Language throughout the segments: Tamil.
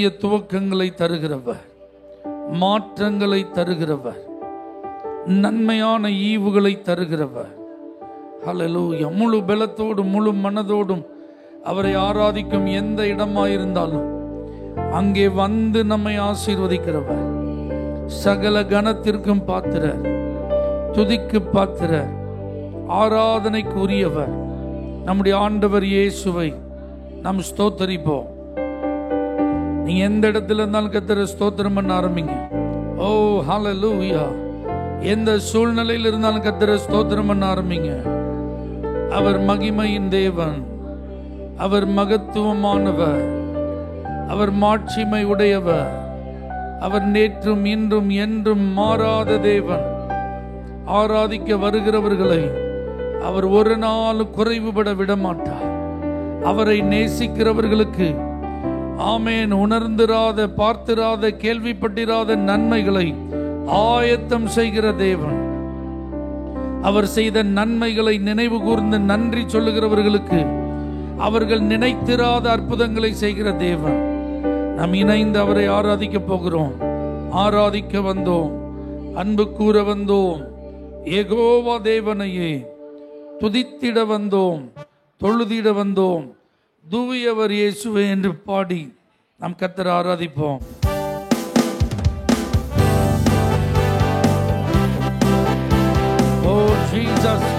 புதிய துவக்கங்களை தருகிறவர், மாற்றங்களை தருகிறவர், நன்மையான ஈவுகளை தருகிறவர். ஹல்லேலூயா. முழு பலத்தோடும் முழு மனதோடும் அவரை ஆராதிக்கும் எந்த இடமாயிருந்தாலும் அங்கே வந்து நம்மை ஆசீர்வதிக்கிறவர், சகல கனத்திற்கும் பாத்திரர், துதிக்கு பாத்திரர், ஆராதனைக்கு உரியவர் நம்முடைய ஆண்டவர் இயேசுவை நாம் ஸ்தோத்தரிப்போம். நீங்க எந்த இடத்துல இருந்தாலும் கர்த்தரை ஸ்தோத்திரம் பண்ண ஆரம்பிங்க. ஓ ஹல்லேலூயா. எந்த சூழ்நிலையில் இருந்தாலும் கர்த்தரை ஸ்தோத்திரம் பண்ண ஆரம்பிங்க. அவர் மகிமையின் தேவன், அவர் மகத்துவமானவர், அவர் மாட்சிமை உடையவர், அவர் நேற்றும் இன்றும் என்றும் மாறாத தேவன். ஆராதிக்க வருகிறவர்களை அவர் ஒரு நாளும் குறைவுபட விடமாட்டார். அவரை நேசிக்கிறவர்களுக்கு ஆமேன் உணர்ந்திராத, பார்த்திராத, கேள்விப்பட்டிராத நன்மைகளை ஆயத்தம் செய்கிற தேவன். அவர் செய்த நன்மைகளை நினைவு கூர்ந்து நன்றி சொல்லுகிறவர்களுக்கு அவர்கள் நினைத்திராத அற்புதங்களை செய்கிற தேவன். நாம் இணைந்து அவரை ஆராதிக்க போகிறோம். ஆராதிக்க வந்தோம், அன்பு கூற வந்தோம், யெகோவா தேவனையே துதித்திட வந்தோம், தொழுதிட வந்தோம், தூயவர் இயேசுவே என்று பாடி நாம் கர்த்தரை ஆராதிப்போம். ஓ ஜீசஸ்,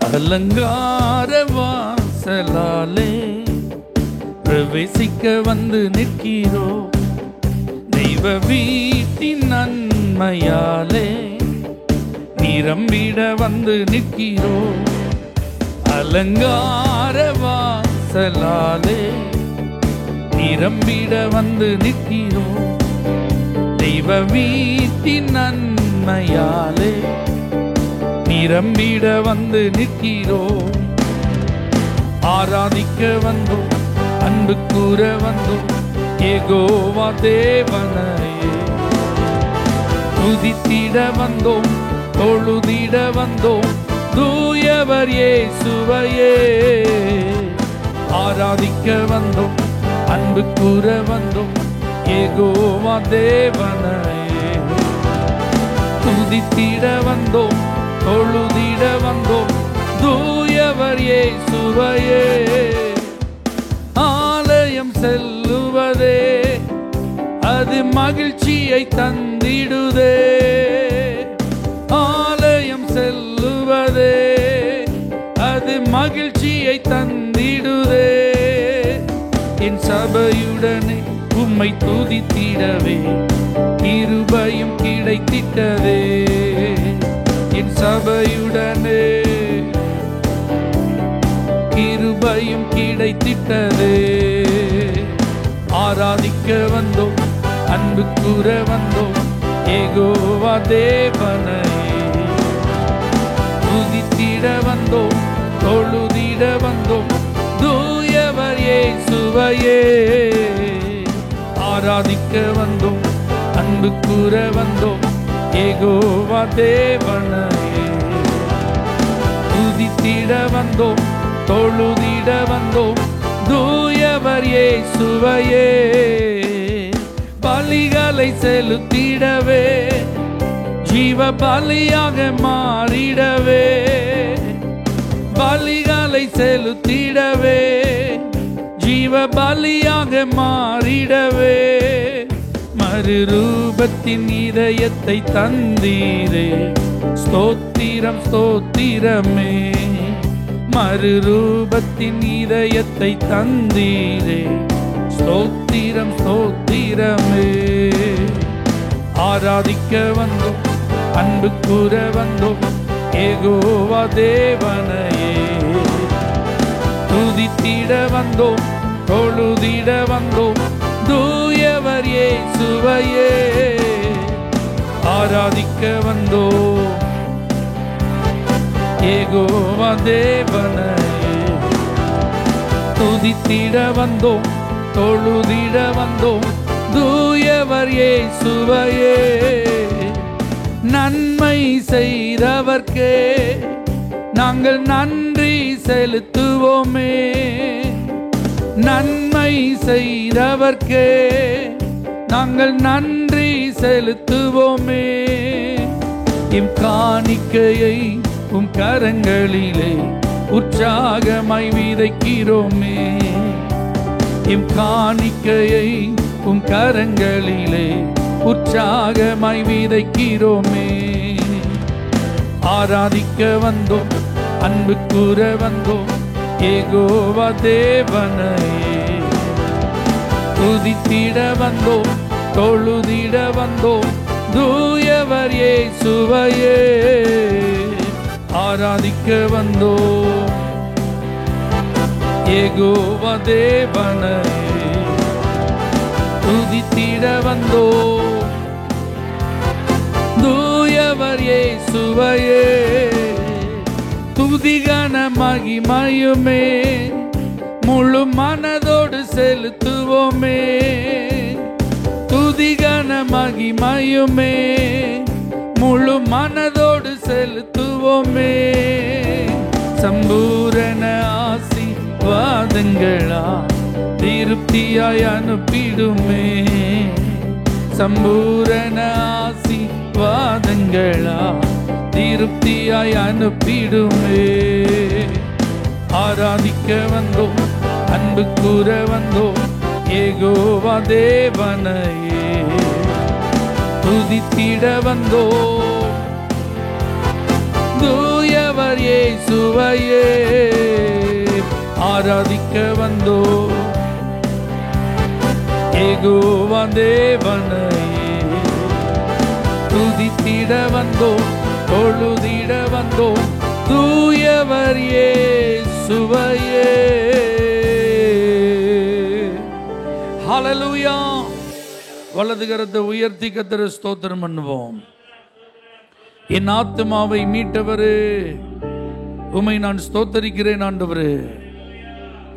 அலங்கார வாசலாலே பிரவேசிக்க வந்து நிற்கிறோ, தெய்வ வீட்டின் நன்மையாலே நிரம்பிட வந்து நிற்கிறோ. அலங்கார வாசலாலே நிரம்பிட வந்து நிற்கிறோ, தெய்வ வீட்டின் நன்மையாலே நிரம்பிட வந்து நிற்கிறோ. ஆராதிக்க வந்தோம், அன்பு கூற வந்தோம், யெகோவா தேவனையே துதித்திட வந்தோம், தொழுதிட வந்தோம், தூயவர் இயேசுவையே. ஆராதிக்க வந்தோம், அன்பு கூற வந்தோம், யெகோவா தேவனையே துதித்திட வந்தோம், தொழுதிட வந்தோம், தூயவர் இயேசுவையே. ஆலயம் செல்லுவதே அது மகிழ்ச்சியை தந்திடுதே, ஆலயம் செல்லுவதே அது மகிழ்ச்சியை தந்திடுதே. என் சபையுடனே உம்மை துதித்திடவே கிருபையும் கிடைத்திட்டதே. என் சபையுடனே கிருபையும் கிடைத்திட்டதே. ஆராதிக்க வந்தோம், அன்பு கூற வந்தோம், யெகோவா தேவனையே துதித்திட வந்தோம், தொழுதிட வந்தோம், தூயவர் இயேசுவையே. ஆராதிக்க வந்தோம், அன்பு கூற வந்தோம், யெகோவா தேவனையே துதித்திட வந்தோம், தொழுதிட வந்தோம், தூயவர் இயேசுவையே. பலிகளை செலுத்திடவே, ஜீவ பலியாக மாறிடவே, பலிகளை செலுத்திடவே, ஜீவ பலியாக மாறிடவே. மறுரூபத்தின் இதயத்தை தந்தீரே, ஸ்தோத்திரம் ஸ்தோத்திரமே. மறுரூபத்தின் இதயத்தை தந்தீரே, ஸ்தோத்திரம் ஸ்தோத்திரமே. ஆராதிக்க வந்தோம், அன்பு கூற வந்தோம், யெகோவா தேவனையே துதித்திட வந்தோம், தொழுதிட வந்தோம், தூயவர் இயேசுவையே. ஆராதிக்க வந்தோம், யெகோவா தேவனையே துதித்திட வந்தோம், தொழுதிட வந்தோம், தூயவர் இயேசுவையே. நன்மை செய்தவர்க்கே நாங்கள் நன்றி செலுத்துவோமே. நன்மை செய்தவர்க்கே நாங்கள் நன்றி செலுத்துவோமே. எம் காணிக்கையை உம் கரங்களிலே உற்சாகமாய் விதைக்கிறோமே. எம் காணிக்கையை உம் கரங்களிலே உற்சாகமாய் விதைக்கிறோமே. ஆராதிக்க வந்தோம், அன்பு கூற வந்தோம், யெகோவா தேவனையே. துதித்திட வந்தோம், தொழுதிட வந்தோம், தூயவர் இயேசுவையே. ஆராதிக்க வந்தோம், யெகோவா தேவனையே. துதித்திட வந்தோம், தூயவர் இயேசுவையே. துதிகன மகிமையுமே முழு மனதோடு செலுத்துவோமே. துதிகன மகிமையுமே முழு மனதோடு செலுத்துவோமே. சம்பூரண ஆசீர்வாதங்களா திருப்தியாய் அனுப்பிடுமே. சம்பூரண ஆசீர்வாதங்களா திருப்தியாய் அனுப்பிடுமே. ஆராதிக்க வந்தோம், அன்பு கூற வந்தோம், யெகோவா தேவனையே. துதித்திட வந்தோம், தூயவர் இயேசுவையே. ஆராதிக்க வந்தோம், யெகோவா தேவனையே. துதித்திட வந்தோம், தொழுதிட வந்தோம், தூயவர் இயேசுவையே. ஹல்லேலூயா. வலது கரத்தை உயர்த்தி கர்த்தரை ஸ்தோத்திரம் பண்ணுவோம். என் ஆத்துமாவை மீட்டவரே, உம்மை நான் ஸ்தோத்தரிக்கிறேன் ஆண்டவரே.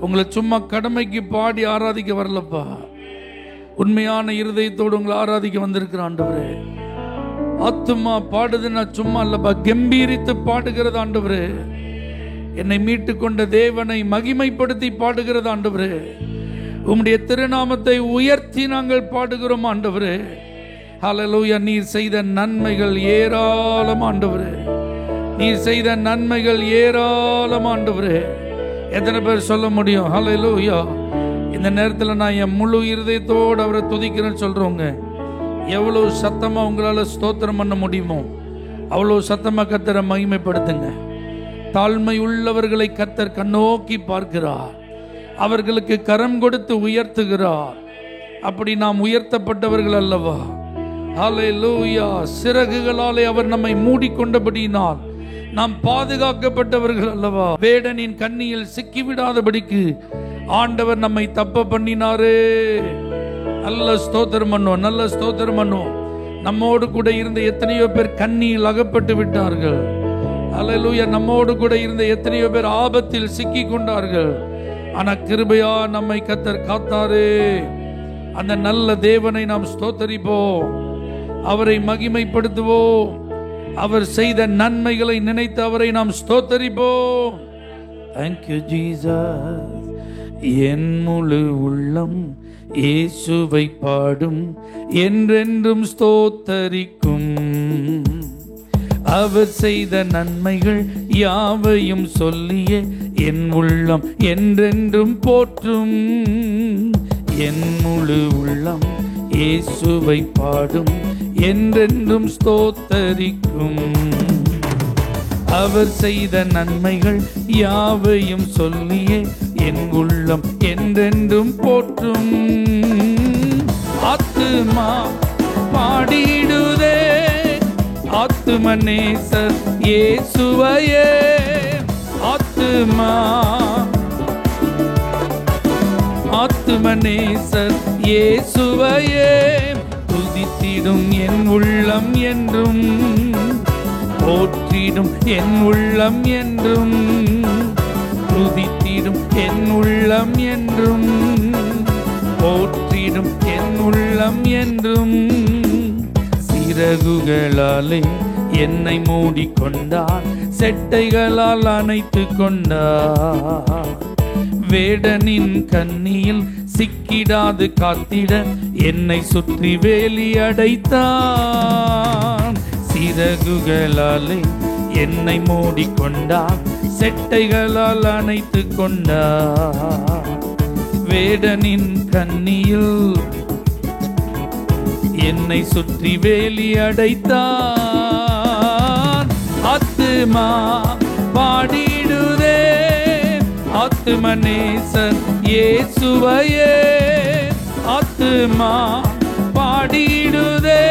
உங்களை சும்மா கடமைக்கு பாடி ஆராதிக்க வரலப்பா, உண்மையான இருதயத்தோடு உங்களை ஆராதிக்க வந்திருக்கிற ஆண்டவரே. ஆத்துமா பாடுதுன்னா சும்மா இல்லப்பா, கம்பீரித்து பாடுகிறது ஆண்டவரே. என்னை மீட்டு கொண்ட தேவனை மகிமைப்படுத்தி பாடுகிறது ஆண்டவரே. உம்முடைய திருநாமத்தை உயர்த்தி நாங்கள் பாடுகிறோம் ஆண்டவரே. ஹல்லேலூயா. நீர் செய்த நன்மைகள் ஏராளம் ஆண்டவரே. நீர் செய்த நன்மைகள் ஏராளம் ஆண்டவரே. எத்தனை பேர் சொல்ல முடியும்? ஹல்லேலூயா. இந்த நேரத்தில் நான் என் முழு இருதயத்தோடு அவரை துதிக்கிறேன்னு சொல்றவங்க, எவ்வளவு சத்தமா உங்களால ஸ்தோத்திரம் பண்ண முடியுமோ அவ்வளவு சத்தமா கர்த்தரை மகிமைப்படுத்துங்க. தாழ்மை உள்ளவர்களை கர்த்தர் கண்ணோக்கி பார்க்கிறார், அவர்களுக்கு கரம் கொடுத்து உயர்த்துகிறார். அப்படி நாம் உயர்த்தப்பட்டவர்கள் அல்லவா? ஹல்லேலூயா. சிறகுகளாலே அவர் நம்மை மூடிக்கொண்டபடியினால் நாம் பாதுகாக்கப்பட்டவர்கள் அல்லவா? வேடனின் கண்ணியில் சிக்கிவிடாதபடிக்கு ஆண்டவர் நம்மை தப்ப பண்ணினாரே. நல்ல ஸ்தோத்திரம் பண்ணுவோம், நல்ல ஸ்தோத்திரம் பண்ணுவோம். நம்மோடு கூட இருந்த எத்தனையோ பேர் கண்ணியில் அகப்பட்டு விட்டார்கள். ஹல்லேலூயா. நம்மோடு கூட இருந்த எத்தனையோ பேர் ஆபத்தில் சிக்கி கொண்டார்கள். ஆனா கிருபையா நம்மை கர்த்தர் காத்தாரே. அந்த நல்ல தேவனை நாம் ஸ்தோத்தரிப்போம், அவரை மகிமைப்படுத்துவோம். அவர் செய்த நன்மைகளை நினைத்து அவரை நாம் ஸ்தோத்தரிப்போம். Thank you Jesus. என் முழு உள்ளம் இயேசுவை பாடும், என்றென்றும் ஸ்தோத்தரிக்கும். அவர் செய்த நன்மைகள் யாவையும் சொல்லியே என் உள்ளம் என்றென்றும் போற்றும். என் முழு உள்ளம் இயேசுவை பாடும், என்றென்றும் ஸ்தோத்தரிக்கும். அவர் செய்த நன்மைகள் யாவையும் சொல்லியே என் உள்ளம் என்றென்றும் போற்றும். ஆத்துமா பாடிடுதே, ஆத்துமநேசர் இயேசுவையே. ஆத்துமா ஆத்துமநேசர் இயேசுவையே. துதித்திடும் என் உள்ளம் என்றும், போற்றிடும் என் உள்ளம் என்றும். துதித்திடும் என் உள்ளம் என்றும், போற்றிடும் என் உள்ளம் என்றும். சிறகுகளாலே என்னை மூடிக்கொண்டார், செட்டைகளால் அணைத்து கொண்டார். வேடனின் கண்ணியில் சிக்கிடாது காத்திட என்னை சுற்றி வேலி அடைத்தான். சிறகுகளாலே என்னை மூடிக்கொண்டார், செட்டைகளால் அணைத்து கொண்டார். வேடனின் கண்ணியில் என்னை சுற்றி வேலி அடைத்தான். ஆத்துமா பாடிடுதே ஆத்துமநேசர் இயேசுவையே, ஆத்துமா பாடிடுதே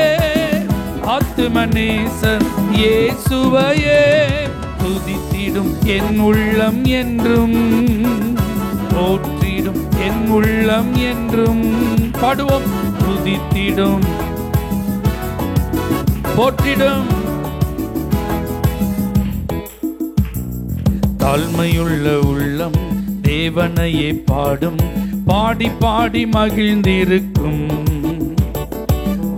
ஆத்துமநேசர் இயேசுவையே. துதித்திடும் என் உள்ளம் என்றும், போற்றிடும் என் உள்ளம் என்றும். பாடுவோம். துதித்திடும் போற்றிடும். தாழ்மையுள்ள உள்ளம் தேவனையே பாடும், பாடி பாடி மகிழ்ந்திருக்கும்.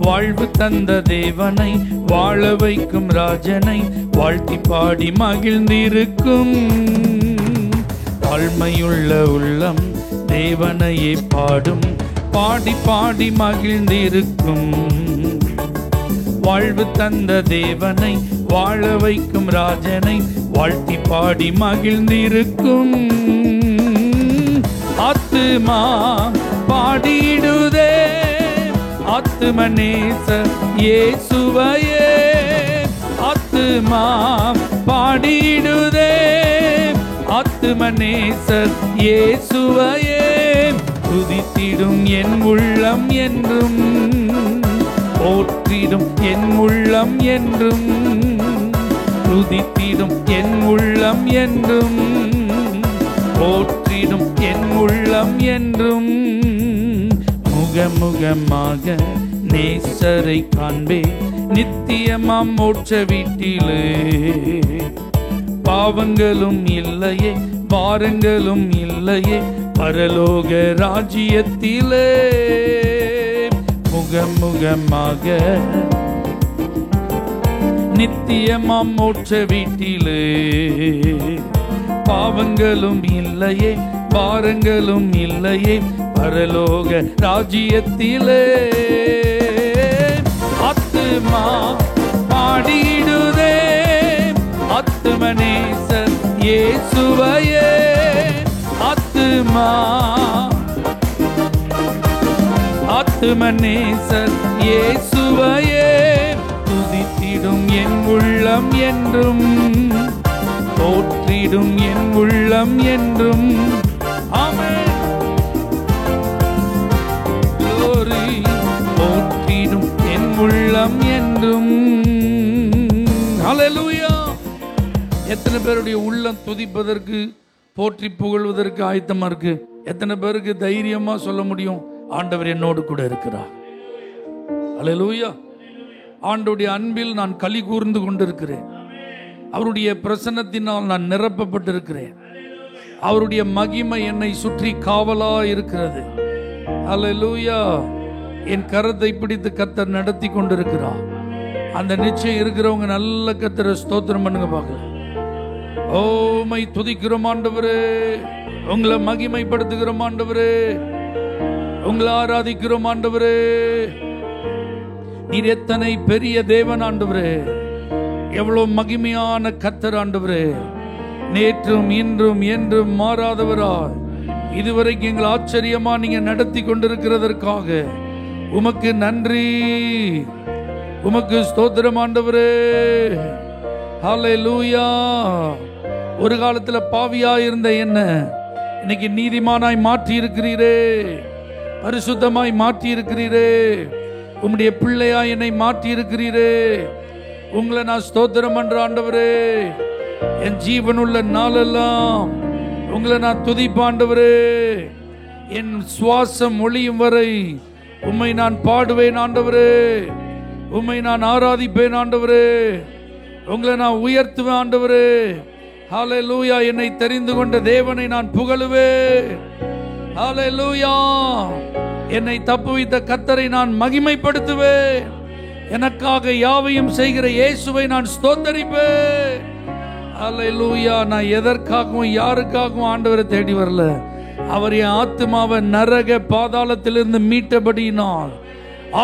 வாழ்வு தந்த தேவனை, வாழ வைக்கும் ராஜனை வாழ்த்தி பாடி மகிழ்ந்திருக்கும். தாழ்மையுள்ள உள்ளம் தேவனையே பாடும், பாடி பாடி மகிழ்ந்திருக்கும். வாழ்வு தந்த தேவனை, வாழ வைக்கும் ராஜனை வாழ்த்தி பாடி மகிழ்ந்திருக்கும். ஆத்துமா பாடிடுதே ஆத்துமநேசர் இயேசுவையே, ஆத்துமா பாடிடுதே ஆத்துமநேசர் இயேசுவையே. துதித்திடும் என் உள்ளம் என்றும், போற்றிடும் என் உள்ளம் என்றும். துதித்திடும் என் உள்ளம் என்றும், போற்றிடும் என் உள்ளம் என்றும். முகமுகமாக நேசரை காண்பே நித்தியமாம் மோட்ச வீட்டிலே. பாவங்களும் இல்லையே, பாரங்களும் இல்லையே, பரலோக ராஜ்யத்திலே. முகமுகமாக நித்தியமாம் மோட்ச வீட்டிலே. பாவங்களும் இல்லையே, பாரங்களும் இல்லையே, பரலோக ராஜ்யத்திலே. ஆத்துமா பாடிடுதே ஆத்துமநேசர் இயேசுவையே, ஆத்துமா ஆத்துமநேசர் இயேசுவையே. துதித்திடும் என் உள்ளம் என்றும், போற்றிடும் என் உள்ளம் என்றும். ஆமென். glory. போற்றிடும் என் உள்ளம் என்றும். ஹல்லேலூயா. எத்தனை பேருடைய உள்ளம் துதிப்பதற்கு, போற்றி புகழ்வதற்கு ஆயத்தமா இருக்கு? எத்தனை பேருக்கு தைரியமா சொல்ல முடியும், ஆண்டவர் என்னோடு கூட இருக்கிறார்? ஹல்லேலூயா. ஆண்டவருடைய அன்பில் நான் களி கூர்ந்து கொண்டிருக்கிறேன். அவருடைய பிரசன்னத்தினால் நான் நிரப்பப்பட்டிருக்கிறேன். அவருடைய மகிமை என்னை சுற்றி காவலா இருக்கிறது. ஹல்லேலூயா. என் கரத்தை பிடித்து கர்த்தர் நடத்தி கொண்டிருக்கிறார். அந்த நிச்சயம் இருக்கிறவங்க நல்ல கர்த்தரை ஸ்தோத்திரம் பண்ணுங்க பார்க்கலாம். ஓமை துதிக்கிறோம் ஆண்டவரே, உங்களை மகிமைப்படுத்துகிறோம் ஆண்டவரே, உங்களை ஆராதிக்கிறோம் ஆண்டவரே. நீர் எத்தனை பெரிய தேவன் ஆண்டவரே, எவ்வளவு மகிமையான கர்த்தர் ஆண்டவரே. நேற்றும் இன்றும் என்றும் மாறாதவராய் இதுவரைக்கும் எங்களை ஆச்சரியமா நீங்க நடத்தி கொண்டிருக்கிறதற்காக உமக்கு நன்றி, உமக்கு ஸ்தோத்திரம் ஆண்டவரே. ஹல்லேலூயா. ஒரு காலத்துல பாவியா இருந்த என்ன இன்னைக்கு நீதிமானாய் மாற்றி இருக்கிறீரே, பரிசுத்தமாய் மாற்றி இருக்கிறீரே, உம்முடைய பிள்ளையா என்னை மாற்றி இருக்கிறீரே. உங்களை நான் ஸ்தோத்திரம் பண்ற ஆண்டவரே. என் ஜீவனுள்ள நாளெல்லாம் உங்களை நான் துதிப்பாண்டவரே. என் சுவாசம் ஒளியும் வரை உம்மை நான் பாடுவேன் ஆண்டவரே, உம்மை நான் ஆராதிப்பேன் ஆண்டவரே, உங்களை நான் உயர்த்துவேன் ஆண்டவரே. ஹல்லேலூயா. என்னை தெரிந்து கொண்ட தேவனை நான் புகழுவேன். ஹல்லேலூயா. என்னை தப்புவித்த கர்த்தரை நான் மகிமைப்படுத்துவேன். எனக்காக யாவையும் செய்கிற இயேசுவை நான் ஸ்தோத்தரிப்பேன். அல்லேலூயா. நான் எதற்காகவும் யாருக்காகவும் ஆண்டவரை தேடி வரல. அவர் என் ஆத்துமாவை நரக பாதாளத்திலிருந்து மீட்டபடியினால்,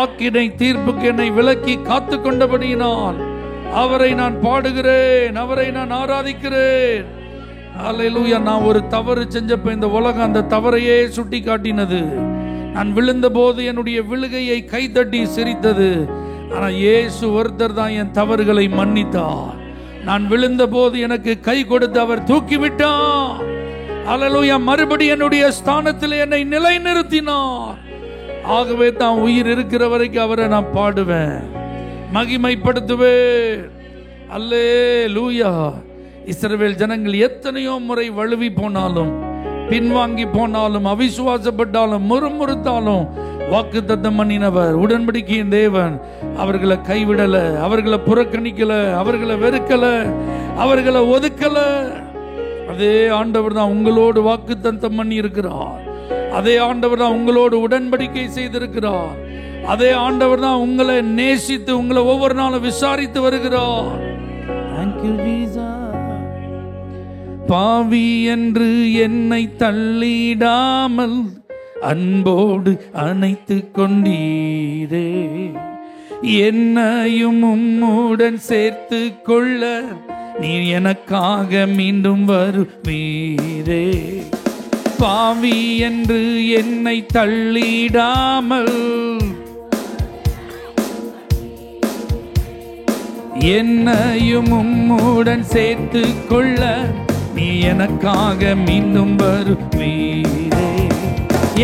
ஆக்கினை தீர்ப்புக்கு என்னை விலக்கி காத்து கொண்டபடியினால் அவரை நான் பாடுகிறேன், அவரை நான் ஆராதிக்கிறேன். அல்லேலூயா. நான் ஒரு தவறு செஞ்சப்ப இந்த உலகம் அந்த தவறையே சுட்டி காட்டினது. நான் விழுந்த போது என்னுடைய விழுகையை கைதட்டி சிரித்தது. ஆனா இயேசு ஒருத்தர் தான் என் தவறுகளை மன்னித்தார். நான் விழுந்த போது எனக்கு கை கொடுத்து அவர் தூக்கிவிட்டார். அல்லேலூயா. மறுபடி என்னுடைய ஸ்தானத்தில் என்னை நிலைநிறுத்தினார். ஆகவே தான் உயிர் இருக்கிற வரைக்கும் அவரை நான் பாடுவேன், மகிமைப்படுத்துவேன். அல்லேலூயா. இஸ்ரவேல் ஜனங்கள் எத்தனையோ முறை வழுவி போனாலும், பின்வாங்கி போனாலும், அவிசுவாசப்பட்டாலும், முறுமுறுத்தாலும், வாக்குத்தத்தம் பண்ணினவர் உடன்படிக்கையின் தேவன் அவர்களை கைவிடல, அவர்களை புறக்கணிக்கல, அவர்களை வெறுக்கல, அவர்களை ஒதுக்கல. அதே ஆண்டவர் தான் உங்களோடு வாக்குத்தத்தம் பண்ணி இருக்கிறார். அதே ஆண்டவர் தான் உங்களோடு உடன்படிக்கை செய்திருக்கிறார். அதே ஆண்டவர் தான் உங்களை நேசித்து உங்களை ஒவ்வொரு நாளும் விசாரித்து வருகிறார். Thank you Jesus. பாவி என்று என்னை தள்ளிடாமல் அன்போடு அணைத்து கொண்டீரே, என்னையும் உம்முடன் சேர்த்து கொள்ள நீர் எனக்காக மீண்டும் வருவீரே. பாவி என்று என்னை தள்ளிடாமல் என்னையும் உம்முடன் சேர்த்து கொள்ள நீ எனக்காக மீண்டும் வருவீரே.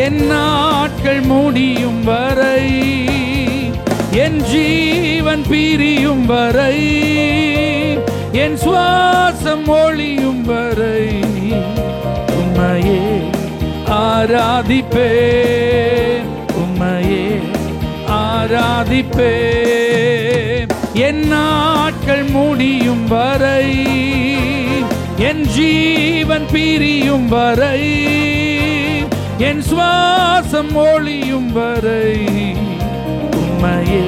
என் நாட்கள் முடியும் வரை, என் ஜீவன் பிரியும் வரை, என் சுவாசம் ஒளியும் வரை உம்மையே ஆராதிப்பேன், உம்மையே ஆராதிப்பேன். என் நாட்கள் முடியும் வரை, என் ஜீவன் பிரியும் வரை, என் சுவாசம் ஒளியும் வரை உம்மையே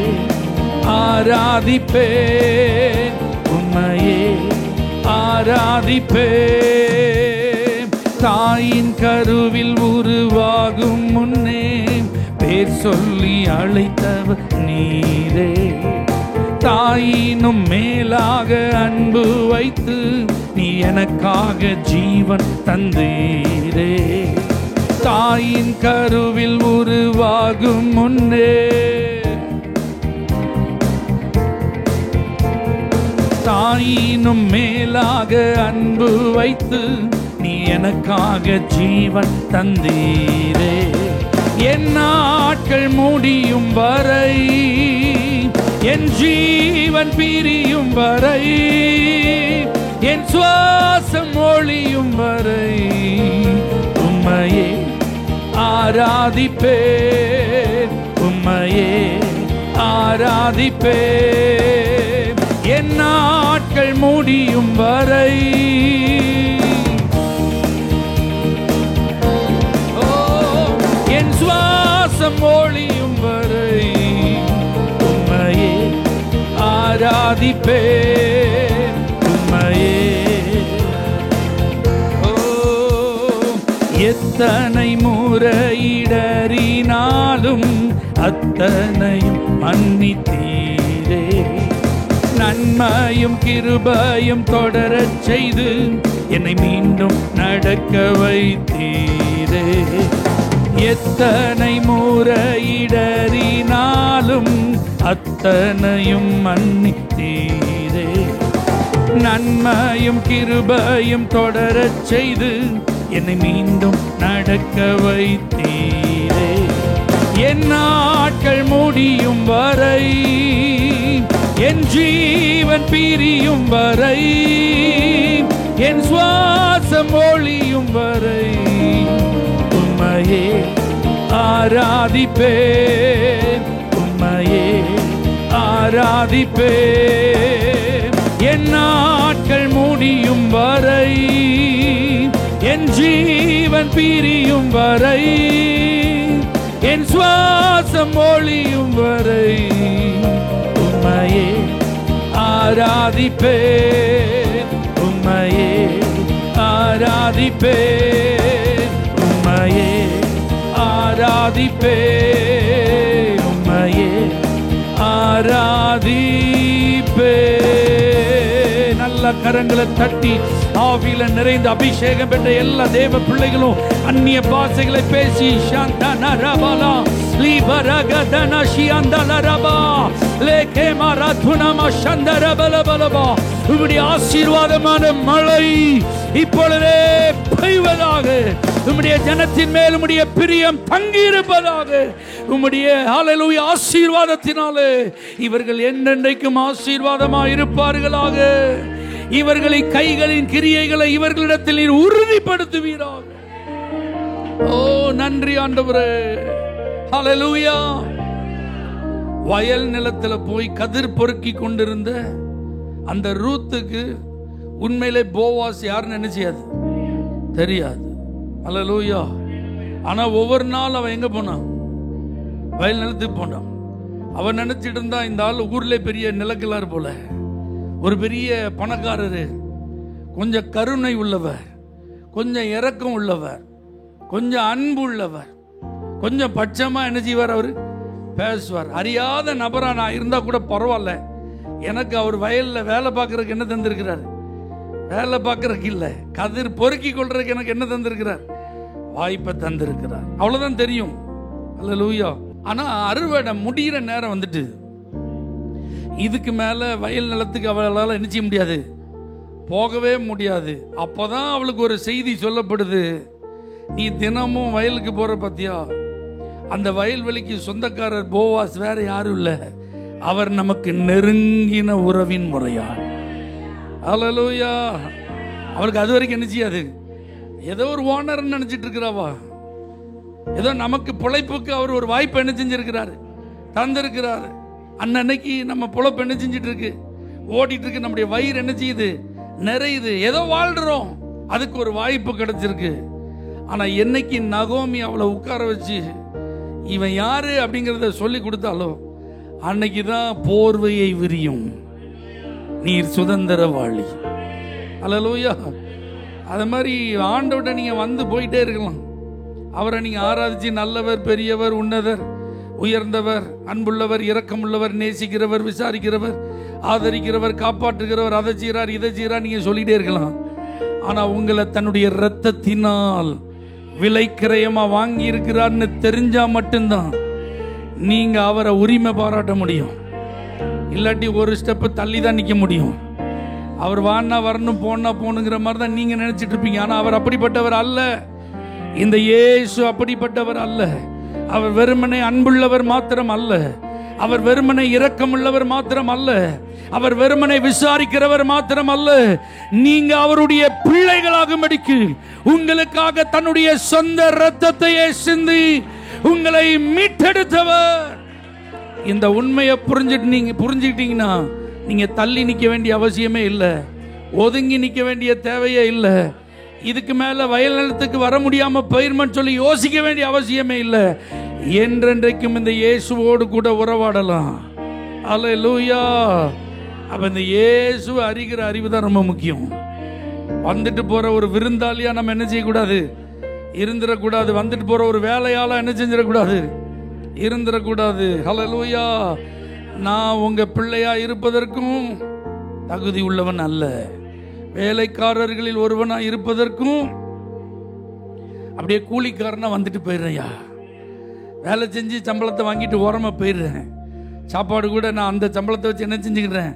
ஆராதிப்பேன், உம்மையே ஆராதிப்பேன். தாயின் கருவில் உருவாகும் முன்னே பேர் சொல்லி அழைத்தவர் நீரே. தாயினும் மேலாக அன்பு வைத்து நீ எனக்காக ஜீவன் தந்தீரே. தாயின் கருவில் உருவாகும் முன்னே, தாயினும் மேலாக அன்பு வைத்து நீ எனக்காக ஜீவன் தந்தீரே. என் நாட்கள் முடியும் வரை, என் ஜீவன் பிரியும் வரை, என் சுவாசம் ஒளியும் வரை உம்மையே ஆராதிப்பேன், உம்மையே ஆராதிப்பேன். என் நாட்கள் முடியும் வரை, என் சுவாசம் ஒளியும் வரை உம்மையே ஆராதிப்பேன், உம்மையே. எத்தனை முறையிடறினாலும் அத்தனையும் மன்னித்தீரே. நன்மையும் கிருபையும் தொடரச் செய்து என்னை மீண்டும் நடக்க வைத்தீரே. எத்தனை முறையிடறினாலும் அத்தனையும் மன்னித்தீரே. நன்மையும் கிருபையும் தொடரச் செய்து என்னை மீண்டும் நடக்க வைத்தீரே. என் நாட்கள் முடியும் வரை, என் ஜீவன் பிரியும் வரை, என் சுவாசம் ஒளியும் வரை உம்மையே ஆராதிப்பேன், உம்மையே ஆராதிப்பேன். என் நாட்கள் முடியும் வரை, என் ஜீவன் பிரியும் வரை, என் சுவாசம் ஒளியும் வரை உம்மையே ஆராதிப்பேன், உம்மையே ஆராதிப்பேன், உம்மையே ஆராதிப்பேன், உம்மையே ஆராதிப்பேன். நல்ல கரங்களை தட்டி ஆவியில நிறைந்த அபிஷேகம் பெற்ற எல்லா தேவ பிள்ளைகளும் அந்நிய பாஷைகளை பேசி ஷாந்தனரபலா லிபரகதன ஷியந்தலரபா லேகே மரதுனம ஷந்தரபலபலபா. உம்முடைய ஆசீர்வாதமான மழை இப்பொழுதே பெய்வதாக. உம்முடைய ஜனத்தின் மேல் உம்முடைய பிரியம் தங்கி இருப்பதாக. உம்முடைய ஹல்லேலூயா ஆசீர்வாதத்தினாலே இவர்கள் என்றென்றைக்கும் ஆசீர்வாதமாய் இருப்பார்களாக. இவர்களின் கைகளின் கிரியைகளை இவர்களிடத்தில் நீர் உறுதிப்படுத்துவீராக. ஓ நன்றி ஆண்டவரே, ஹல்லேலூயா. வயல் நிலத்துல போய் கதிர் பொறுக்கி கொண்டிருந்த அந்த ரூத்துக்கு உண்மையிலே போவாஸ் யாருன்னு நினைச்சியாது தெரியாது. ஹல்லேலூயா. ஆனா ஒவ்வொரு நாள் அவன் எங்க போனான்? வயல் நிலத்துக்கு போனான். அவன் நினைச்சிட்டு இருந்தா இந்த ஆள் ஊர்ல பெரிய நிலக்கிழார் போல, ஒரு பெரிய பணக்காரரு, கொஞ்சம் கருணை உள்ளவர், கொஞ்சம் இரக்கம் உள்ளவர், கொஞ்சம் அன்பு உள்ளவர், கொஞ்சம் பட்சமா என்ன செய்வார்? அவரு பேசுவார். அறியாத நபரா நான் இருந்தா கூட பரவாயில்ல, எனக்கு அவர் வயல்ல வேலை பார்க்கறதுக்கு என்ன தந்திருக்கிறார்? வேலை பார்க்கறதுக்கு இல்ல, கதிர் பொறுக்கி கொள்றதுக்கு எனக்கு என்ன தந்திருக்கிறார்? வாய்ப்பை தந்திருக்கிறார். அவ்வளவுதான் தெரியும். ஹல்லேலூயா. ஆனா அறுவடை முடிகிற நேரம் வந்துட்டு இதுக்கு மேல வயல் நிலத்துக்கு அவளால் என்ன செய்ய முடியாது, போகவே முடியாது. அப்பதான் அவளுக்கு ஒரு செய்தி சொல்லப்படுது, நீ தினமும் வயலுக்கு போற பத்தியா, அந்த வயல்வெளிக்கு சொந்தக்காரர் போவாஸ் வேற யாரும் இல்ல, அவர் நமக்கு நெருங்கின உறவின் முறையார். ஹல்லேலூயா. அவளுக்கு அது வரைக்கும் என்ன செய்யாது, ஏதோ ஒரு ஓனர் நினைச்சிட்டு இருக்கிறாவா, ஏதோ நமக்கு பிழைப்புக்கு அவர் ஒரு வாய்ப்பு என்ன செஞ்சிருக்கிறாரு, தந்திருக்கிறாரு. அன்னைக்கு நம்ம பிழைப்பு என்ன செஞ்சிட்டு இருக்கு, ஓடிட்டு இருக்கு, நம்முடைய வயிறு என்ன செய்யுது, நிறையுது, ஏதோ வாழ்றோம், அதுக்கு ஒரு வாய்ப்பு கிடைச்சிருக்கு. ஆனா என்னைக்கு நகோமி அவளை உட்கார வச்சு இவன் யாரு அப்படிங்கறத சொல்லி கொடுத்தாலோ அன்னைக்குதான் போர்வையை விரியும், நீர் சுதந்திரவாளி. ஹல்லேலூயா. அது மாதிரி ஆண்டவர்கிட்ட நீங்க வந்து போயிட்டே இருக்கலாம். அவரை நீங்க ஆராதிச்சு நல்லவர், பெரியவர், உன்னதர், உயர்ந்தவர், அன்புள்ளவர், இரக்கமுள்ளவர், நேசிக்கிறவர், விசாரிக்கிறவர், ஆதரிக்கிறவர், காப்பாற்றுகிறவர், அதை செய்றார், இதை செய்றார், நீங்க சொல்லிட்டே இருக்கலாம். ஆனா உங்களை தன்னுடைய இரத்தத்தினால் விலைக்கிரயமா வாங்கி இருக்கிறார்னு தெரிஞ்சா மட்டும்தான் நீங்க அவரை உரிமை பாராட்ட முடியும். இல்லாட்டி ஒரு ஸ்டெப் தள்ளி தான் நிக்க முடியும். அவர் வானா வரணும், போனா போனுங்கிற மாதிரி தான் நீங்க நினைச்சிட்டு இருப்பீங்க. ஆனா அவர் அப்படிப்பட்டவர் அல்ல. இந்த இயேசு அப்படிப்பட்டவர் அல்ல. அவர் வெறுமனே அன்புள்ளவர் மாத்திரம் அல்ல, அவர் வெறுமனே இரக்கமுள்ளவர் மாத்திரம் அல்ல, அவர் வெறுமனை விசாரிக்கிறவர் மாத்திரம் அல்ல, நீங்க அவருடைய பிள்ளைகளாகும்படிக்கு உங்களுக்காக தன்னுடைய சொந்த இரத்தத்தையே சிந்தி உங்களை மீட்டெடுத்தவர். இந்த உண்மையை புரிஞ்சுக்கிட்டீங்கன்னா நீங்க தள்ளி நிக்க வேண்டிய அவசியமே இல்லை, ஒதுங்கி நிக்க வேண்டிய தேவையே இல்லை. இதுக்கு மேல வயல் நிலத்துக்கு வர முடியாம போயிருமன்னு சொல்லி யோசிக்க வேண்டிய அவசியமே இல்லை. என்றென்றைக்கும் இந்த இயேசுவோடு கூட உறவாடலாம். அல்லேலூயா. அப்ப இந்த இயேசுவை அறிகிற அறிவு தான் ரொம்ப முக்கியம். வந்துட்டு போற ஒரு விருந்தாளியா நம்ம என்ன செய்யக்கூடாது, இருந்துடக்கூடாது. வந்துட்டு போற ஒரு வேலையால என்ன செஞ்சிடக்கூடாது, இருந்துடக்கூடாது. ஹல்லேலூயா. நான் உங்க பிள்ளையா இருப்பதற்கும் தகுதி உள்ளவன் அல்ல, வேலைக்காரர்களில் ஒருவனா இருப்பதற்கும் அப்படியே கூலிக்காரனா வந்துட்டு போயிடுறையா, வேலை செஞ்சு சம்பளத்தை வாங்கிட்டு ஓரமா போயிடுறேன். சாப்பாடு கூட நான் அந்த சம்பளத்தை வச்சு என்ன செஞ்சுக்கிறேன்,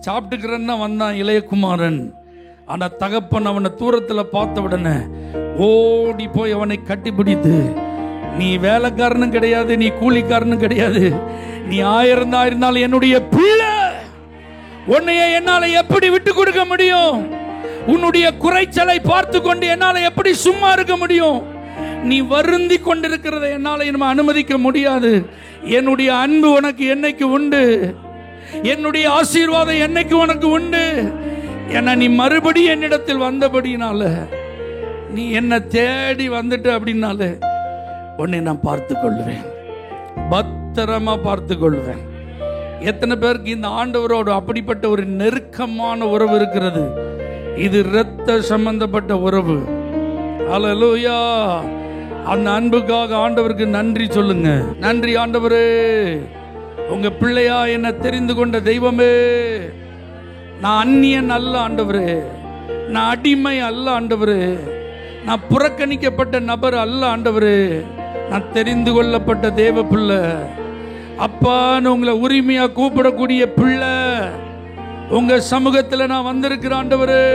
சாப்பிட்டுக்கிறேன்னு வந்தான் இளையகுமாரன். ஆனா தகப்பன் அவனை தூரத்துல பார்த்த உடனே ஓடி போய் அவனை கட்டிப்பிடித்து, நீ வேலைக்காரனும் கிடையாது, நீ கூலிக்காரனும் கிடையாது, நீ 1000 தான் இருந்தாலும் என்னுடைய பிள்ளை, உன்னைய என்னால எப்படி விட்டு கொடுக்க முடியும், உன்னுடைய குறைச்சலை பார்த்து கொண்டு என்னால எப்படி சும்மா இருக்க முடியும், நீ வருந்தி கொண்டிருக்கிறதை என்னால நம்ம அனுமதிக்க முடியாது. என்னுடைய அன்பு உனக்கு என்னைக்கு உண்டு, என்னுடைய ஆசீர்வாதம் என்னைக்கு உனக்கு உண்டு. ஏன்னா நீ மறுபடியும் என்னிடத்தில் வந்தபடினால, நீ என்ன தேடி வந்துட்டு அப்படின்னால உன்னை நான் பார்த்து கொள்வேன், பத்திரமா பார்த்து கொள்வேன். எத்தனை பேருக்கு இந்த ஆண்டவரோடு அப்படிப்பட்ட ஒரு நெருக்கமான உறவு இருக்கிறது? இது இரத்த சம்பந்தப்பட்ட உறவு. அல்லேலூயா. அந்த அன்புக்காக ஆண்டவருக்கு நன்றி சொல்லுங்க. நன்றி ஆண்டவரே, உங்க பிள்ளையா என்ன தெரிந்து கொண்ட தெய்வமே. நான் அந்நியன் அல்ல ஆண்டவரே, நான் அடிமை அல்ல ஆண்டவரே, நான் புறக்கணிக்கப்பட்ட நபர் அல்ல ஆண்டவரே, நான் தெரிந்து கொள்ளப்பட்ட தேவ பிள்ளை. அப்பான்னு உங்களை உரிமையா கூப்பிடக்கூடிய பிள்ளை. உங்க சமூகத்தில் நான் வந்திருக்கிறேன் ஆண்டவரே.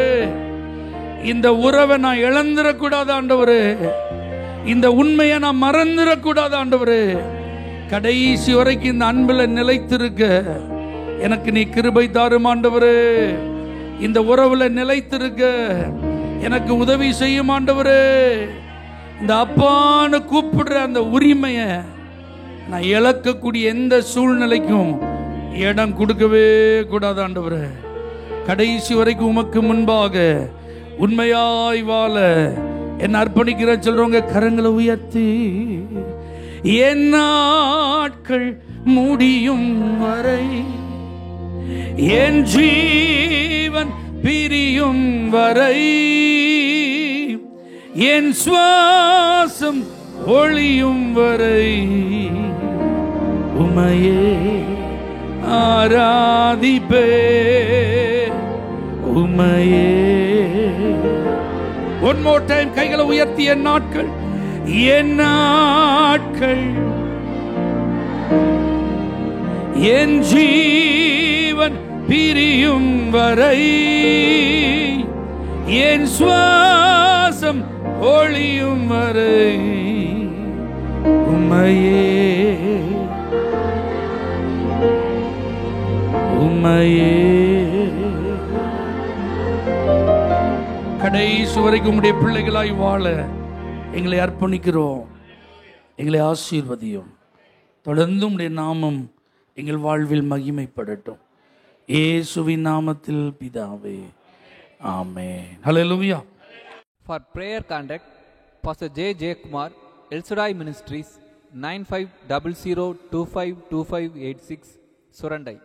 இந்த உறவை நான் இழந்துடக்கூடாது ஆண்டவரே. இந்த உண்மையை நான் மறந்துடக்கூடாது ஆண்டவரே. கடைசி வரைக்கும் இந்த அன்புல நிலைத்திருக்க எனக்கு நீ கிருபை தாரும் ஆண்டவரே. இந்த உறவுல நிலைத்திருக்க எனக்கு உதவி செய்யும் ஆண்டவரே. இந்த அப்பான்னு கூப்பிடுற அந்த உரிமையை நான் இழக்கக்கூடிய எந்த சூழ்நிலைக்கும் இடம் கொடுக்கவே கூடாது ஆண்டவரே. கடைசி வரைக்கும் உமக்கு முன்பாக உண்மையாய் வாழ என்ன அர்ப்பணிக்கிற சொல்றவங்க கரங்களை உயர்த்தி, என் நாட்கள் முடியும் வரை, என் ஜீவன் பிரியும் வரை, என் சுவாசம் ஒளியும் வரை உமையே ஆராதிப்பே, உமையே. ஒன் மோர் டைம் கைகளை உயர்த்தி, என் நாட்கள், என் நாட்கள், என் ஜீவன் பிரியும் வரை, என் சுவாசம் ஒளியும் வரை உமையே, உமையே. கடைசி வரைக்கும் உம்முடைய பிள்ளைகளாய் வாழ எங்களை அர்ப்பணிக்கிறோம். எங்களை ஆசீர்வதியும். தொடர்ந்து உம்முடைய நாமம் எங்கள் வாழ்வில் மகிமைப்படட்டும். இயேசுவின் நாமத்தில் பிதாவே, ஆமென். ஹல்லேலூயா. For prayer contact, Pastor J. J. Kumar, El Shaddai Ministries, 9500252586, Surandai.